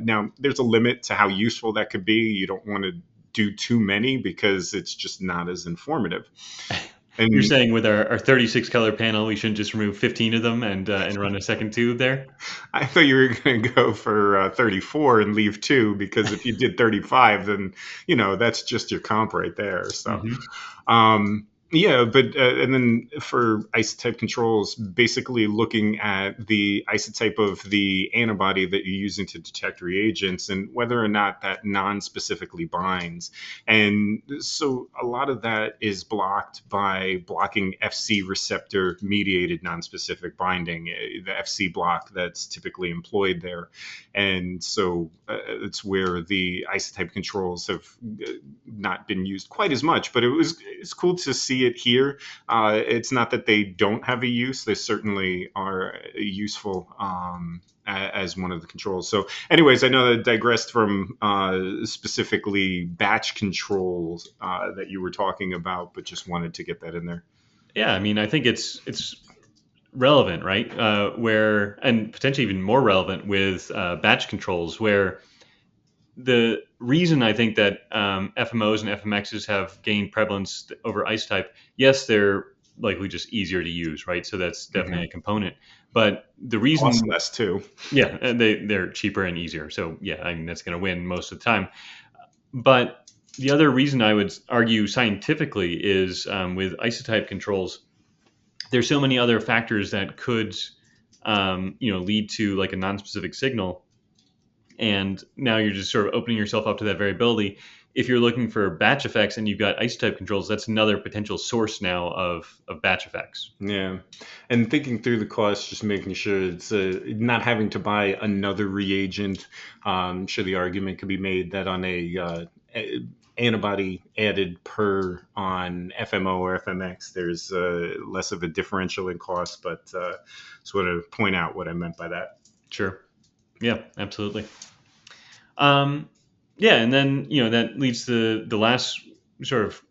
Now, there's a limit to how useful that could be. You don't want to do too many because it's just not as informative. And you're saying with our 36 color panel, we shouldn't just remove 15 of them and run a second tube there? I thought you were going to go for 34 and leave 2, because if you did 35, then, that's just your comp right there. So, Yeah, but and then for isotype controls, basically looking at the isotype of the antibody that you're using to detect reagents and whether or not that non-specifically binds. And so a lot of that is blocked by blocking FC receptor mediated non-specific binding, the FC block that's typically employed there. And so it's where the isotype controls have not been used quite as much, but it's cool to see it here. It's not that they don't have a use; they certainly are useful as one of the controls. So, anyways, I know that I digressed from specifically batch controls that you were talking about, but just wanted to get that in there. Yeah, I mean, I think it's relevant, right? Where and potentially even more relevant with batch controls, where the reason I think that FMOs and FMXs have gained prevalence over isotype, yes, they're likely just easier to use, right? So that's definitely a component. But the reason, Cost less too. yeah, and they're cheaper and easier. So yeah, I mean that's going to win most of the time. But the other reason I would argue scientifically is with isotype controls, there's so many other factors that could lead to like a non-specific signal, and now you're just sort of opening yourself up to that variability. If you're looking for batch effects and you've got isotype controls, that's another potential source now of batch effects. Yeah. And thinking through the cost, just making sure it's not having to buy another reagent. I'm sure the argument could be made that on antibody added per on FMO or FMX, there's less of a differential in cost, but just want to point out what I meant by that. Sure. Yeah, absolutely. Yeah, and then that leads to the last sort of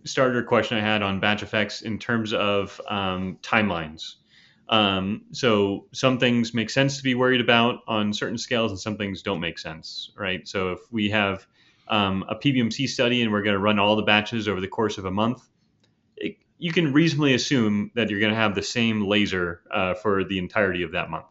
starter question I had on batch effects in terms of timelines. So some things make sense to be worried about on certain scales, and some things don't make sense, right? So if we have a PBMC study and we're going to run all the batches over the course of a month, you can reasonably assume that you're going to have the same laser for the entirety of that month.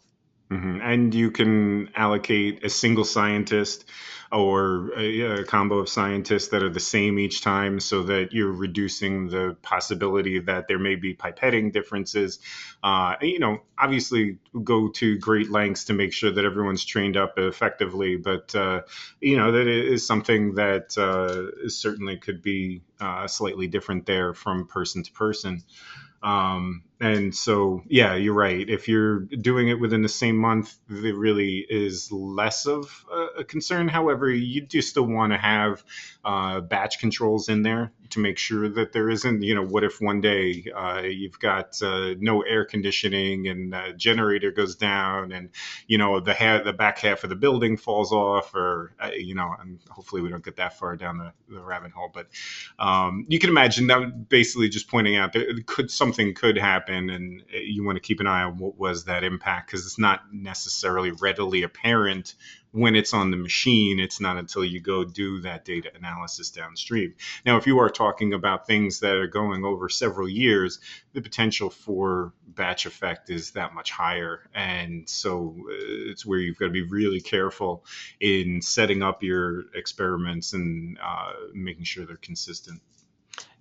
And you can allocate a single scientist or a combo of scientists that are the same each time so that you're reducing the possibility that there may be pipetting differences. Obviously go to great lengths to make sure that everyone's trained up effectively, but, that is something that certainly could be slightly different there from person to person. And so, yeah, you're right. If you're doing it within the same month, there really is less of a concern. However, you do still want to have batch controls in there to make sure that there isn't, what if one day you've got no air conditioning and the generator goes down and, the back half of the building falls off or, and hopefully we don't get that far down the rabbit hole. But you can imagine that basically just pointing out that something could happen. And you want to keep an eye on what was that impact, because it's not necessarily readily apparent when it's on the machine. It's not until you go do that data analysis downstream. Now, if you are talking about things that are going over several years, the potential for batch effect is that much higher. And so it's where you've got to be really careful in setting up your experiments and making sure they're consistent.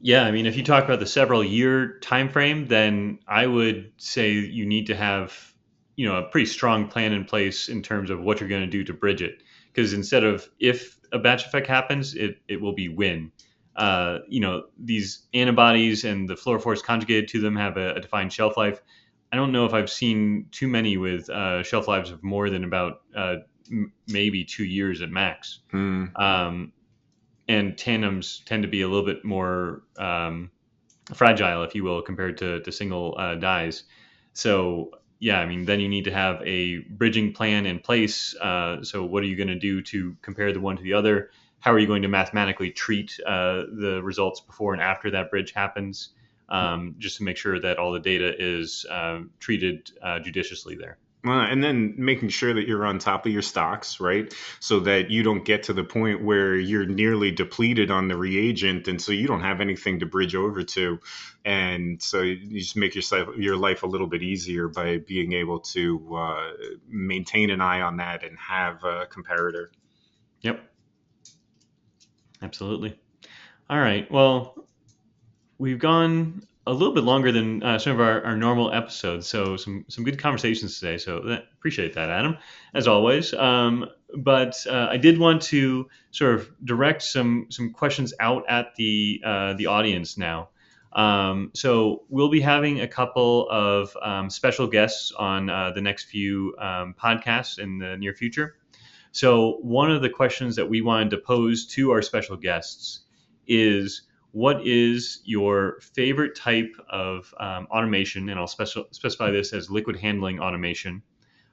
Yeah, I mean, if you talk about the several year time frame, then I would say you need to have, a pretty strong plan in place in terms of what you're going to do to bridge it. Because instead of if a batch effect happens, it will be when. These antibodies and the fluorophores conjugated to them have a defined shelf life. I don't know if I've seen too many with shelf lives of more than about maybe 2 years at max. And tandems tend to be a little bit more fragile, if you will, compared to single dyes. So yeah, I mean, then you need to have a bridging plan in place. So what are you going to do to compare the one to the other? How are you going to mathematically treat the results before and after that bridge happens, just to make sure that all the data is treated judiciously there. And then making sure that you're on top of your stocks, right? So that you don't get to the point where you're nearly depleted on the reagent. And so you don't have anything to bridge over to. And so you just make your life a little bit easier by being able to maintain an eye on that and have a comparator. Yep. Absolutely. All right. Well, we've gone a little bit longer than some of our normal episodes, so some good conversations today. So appreciate that, Adam, as always. But I did want to sort of direct some questions out at the audience now. So we'll be having a couple of special guests on the next few podcasts in the near future. So one of the questions that we wanted to pose to our special guests is, what is your favorite type of automation? And I'll specify this as liquid handling automation.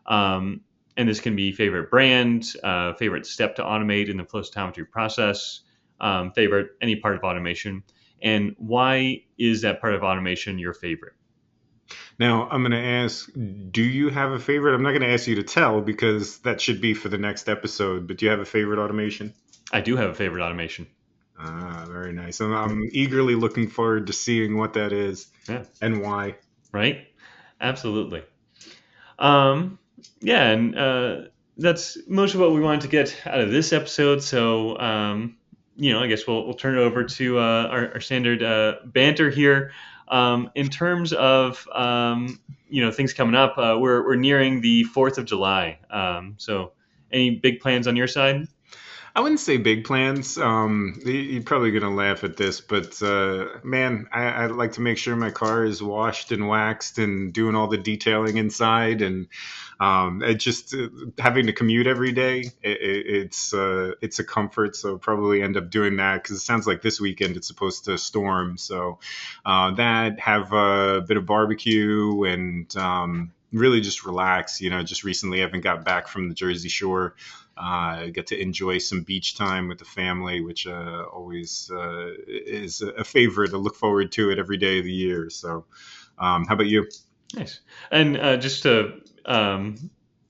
And this can be favorite brand, favorite step to automate in the flow cytometry process, favorite any part of automation. And why is that part of automation your favorite? Now, I'm going to ask, do you have a favorite? I'm not going to ask you to tell because that should be for the next episode, but do you have a favorite automation? I do have a favorite automation. Ah, very nice. I'm eagerly looking forward to seeing what that is and why. Right? Absolutely. And that's most of what we wanted to get out of this episode. So, I guess we'll turn it over to our standard banter here. In terms of things coming up, we're nearing the 4th of July. So, any big plans on your side? I wouldn't say big plans. You're probably going to laugh at this, but man, I like to make sure my car is washed and waxed and doing all the detailing inside. And it just having to commute every day, it's a comfort. So probably end up doing that because it sounds like this weekend it's supposed to storm. So that, have a bit of barbecue and really just relax. Just recently I haven't got back from the Jersey Shore. I get to enjoy some beach time with the family, which always is a favorite. I look forward to it every day of the year. So how about you? Nice. And just to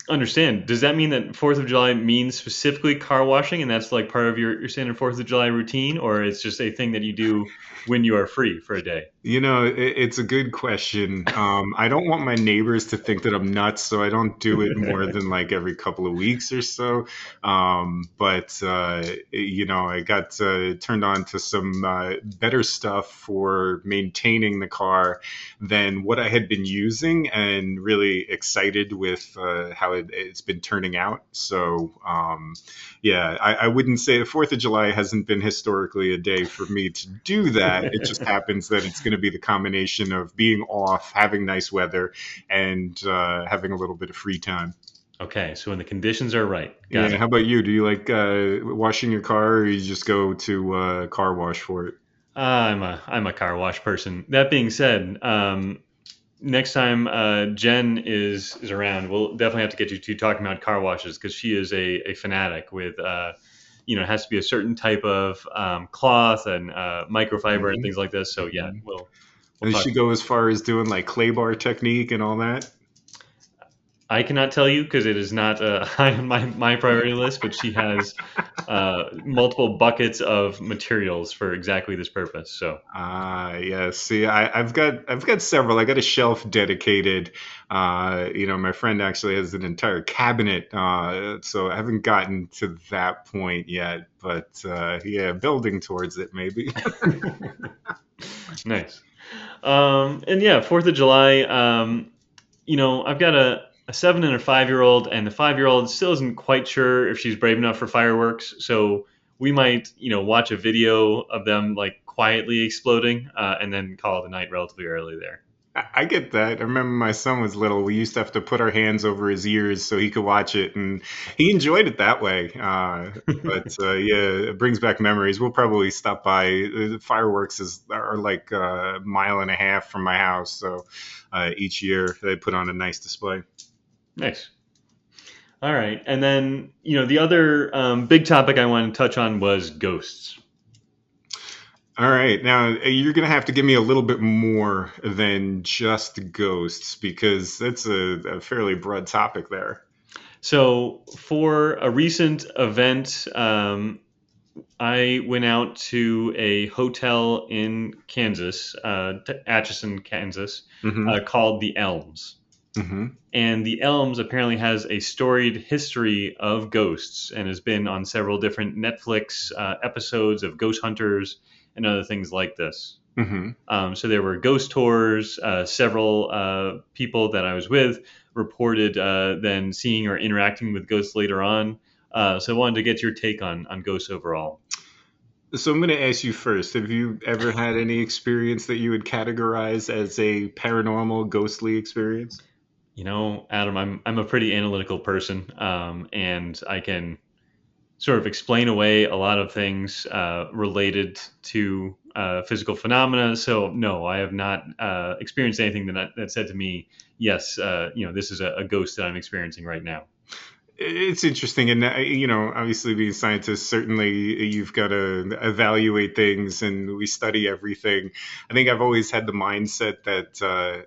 understand, does that mean that 4th of July means specifically car washing, and that's like part of your standard 4th of July routine, or it's just a thing that you do when you are free for a day? It's a good question. I don't want my neighbors to think that I'm nuts, so I don't do it more than like every couple of weeks or so. But I got turned on to some better stuff for maintaining the car than what I had been using, and really excited with how it's been turning out. So, I wouldn't say the 4th of July hasn't been historically a day for me to do that. It just happens that it's going to be the combination of being off, having nice weather, and having a little bit of free time. Okay, so when the conditions are right. Got it. How about you? Do you like washing your car, or you just go to car wash for it? I'm a car wash person. That being said, next time Jen is around, we'll definitely have to get you two talking about car washes, because she is a fanatic with it has to be a certain type of cloth and microfiber and things like this. So yeah, we'll Does she go as far as doing like clay bar technique and all that? I cannot tell you because it is not high on my priority list, but she has multiple buckets of materials for exactly this purpose. So yeah. See, I've got several. I got a shelf dedicated. My friend actually has an entire cabinet. So I haven't gotten to that point yet, but building towards it maybe. Nice. And yeah, 4th of July. I've got a 7 and a 5-year-old, and the 5-year-old still isn't quite sure if she's brave enough for fireworks. So we might, watch a video of them like quietly exploding, and then call it a night relatively early there. I get that. I remember my son was little. We used to have to put our hands over his ears so he could watch it, and he enjoyed it that way. It brings back memories. We'll probably stop by. The fireworks are like a mile and a half from my house, so each year they put on a nice display. Nice. All right. And then, the other big topic I wanted to touch on was ghosts. All right. Now, you're going to have to give me a little bit more than just ghosts, because that's a fairly broad topic there. So for a recent event, I went out to a hotel in Kansas, Atchison, Kansas, called The Elms. Mm-hmm. And The Elms apparently has a storied history of ghosts and has been on several different Netflix episodes of ghost hunters and other things like this. So there were ghost tours. Several people that I was with reported then seeing or interacting with ghosts later on. So I wanted to get your take on ghosts overall. So I'm going to ask you first. Have you ever had any experience that you would categorize as a paranormal, ghostly experience? Adam, I'm a pretty analytical person, and I can sort of explain away a lot of things related to physical phenomena. So no, I have not experienced anything that said to me, yes, this is a ghost that I'm experiencing right now. It's interesting, and obviously, being scientists, certainly you've got to evaluate things, and we study everything. I think I've always had the mindset that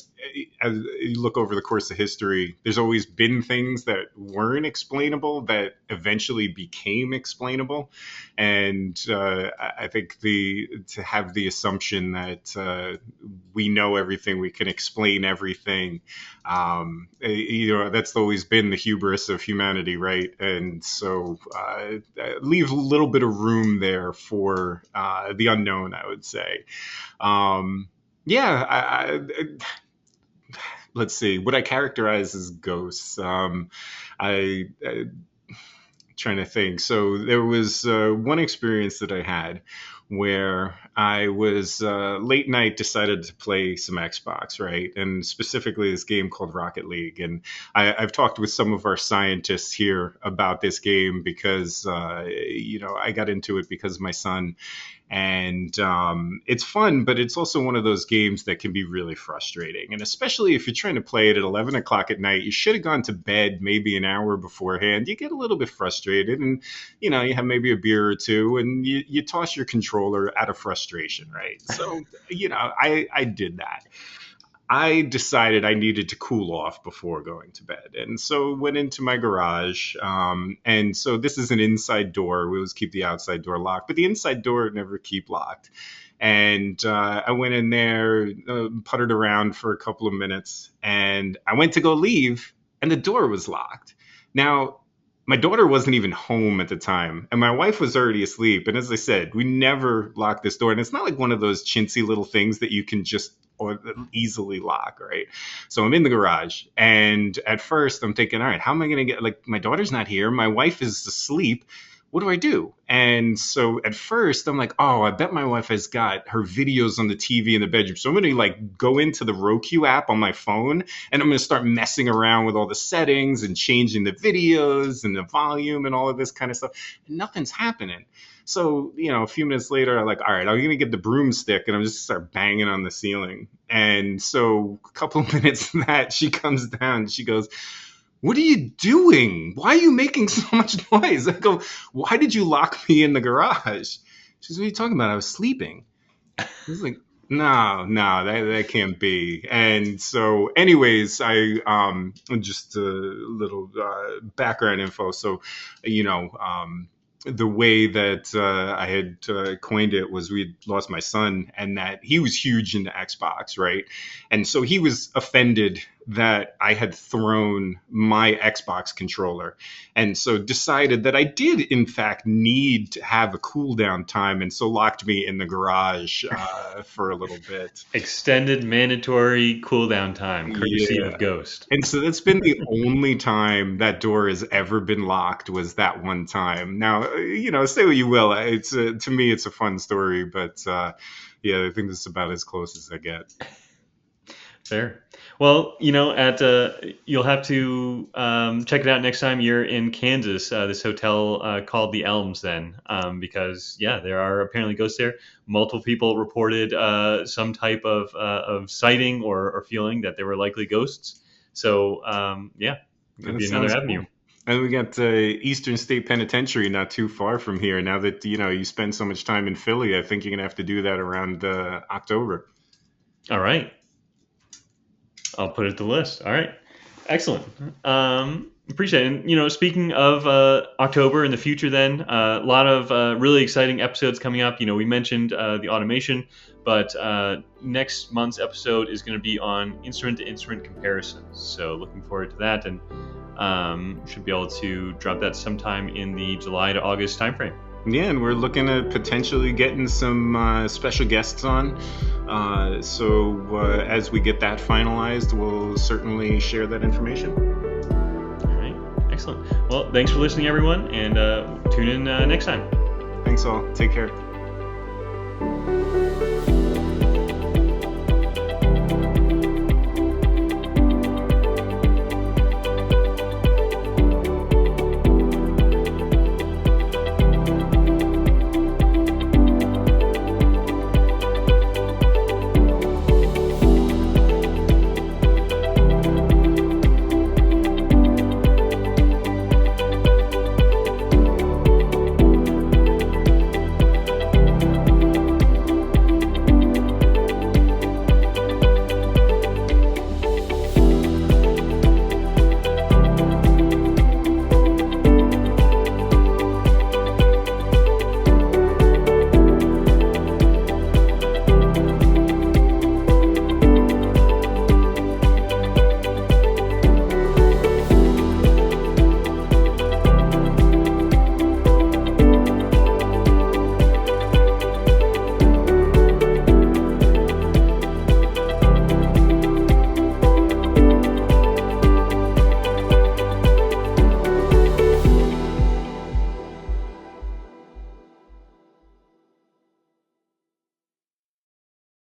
as you look over the course of history, there's always been things that weren't explainable that eventually became explainable, and I think to have the assumption that we know everything, we can explain everything. That's always been the hubris of humanity, right? And so leave a little bit of room there for the unknown, I would say. Let's see, what I characterize as ghosts. I trying to think. So there was one experience that I had where I was late night decided to play some Xbox, right? And specifically this game called Rocket League. And I've talked with some of our scientists here about this game because, I got into it because of my son. And it's fun, but it's also one of those games that can be really frustrating. And especially if you're trying to play it at 11 o'clock at night, you should have gone to bed maybe an hour beforehand. You get a little bit frustrated and, you have maybe a beer or two and you toss your controller out of frustration, right? So, I did that. I decided I needed to cool off before going to bed. And so went into my garage. And so this is an inside door. We always keep the outside door locked, but the inside door never keep locked. And I went in there, puttered around for a couple of minutes, and I went to go leave, and the door was locked. Now, my daughter wasn't even home at the time, and my wife was already asleep. And as I said, we never locked this door. And it's not like one of those chintzy little things that you can just or easily lock, right? So I'm in the garage, and at first I'm thinking, all right, how am I going to get, my daughter's not here, my wife is asleep, what do I do? And so at first I'm like, oh, I bet my wife has got her videos on the TV in the bedroom. So I'm going to go into the Roku app on my phone, and I'm going to start messing around with all the settings and changing the videos and the volume and all of this kind of stuff. And nothing's happening. So, a few minutes later, I'm like, all right, I'm going to get the broomstick and I'm just start banging on the ceiling. And so a couple of minutes of that, she comes down, she goes, what are you doing? Why are you making so much noise? I go, why did you lock me in the garage? She says, what are you talking about? I was sleeping. I was like, no, that can't be. And so anyways, I just a little background info. So, the way that I had coined it was we had lost my son, and that he was huge into Xbox, right? And so he was offended that I had thrown my Xbox controller, and so decided that I did in fact need to have a cool down time, and so locked me in the garage for a little bit. Extended mandatory cool down time, courtesy of Ghost. And so that's been the only time that door has ever been locked, was that one time. Now, say what you will. It's to me, it's a fun story, but I think this is about as close as I get. Fair. Well, you'll have to check it out next time you're in Kansas. This hotel called the Elms, then, because there are apparently ghosts there. Multiple people reported some type of sighting or feeling that there were likely ghosts. So could be another avenue. Cool. And we got Eastern State Penitentiary not too far from here. Now that you spend so much time in Philly, I think you're gonna have to do that around October. All right. I'll put it to the list. All right. Excellent. Appreciate it. And, speaking of October in the future, then, a lot of really exciting episodes coming up. We mentioned the automation, but next month's episode is going to be on instrument-to-instrument comparisons. So looking forward to that, and should be able to drop that sometime in the July to August timeframe. Yeah, and we're looking at potentially getting some special guests on. So as we get that finalized, we'll certainly share that information. All right, excellent. Well, thanks for listening, everyone, and tune in next time. Thanks all. Take care.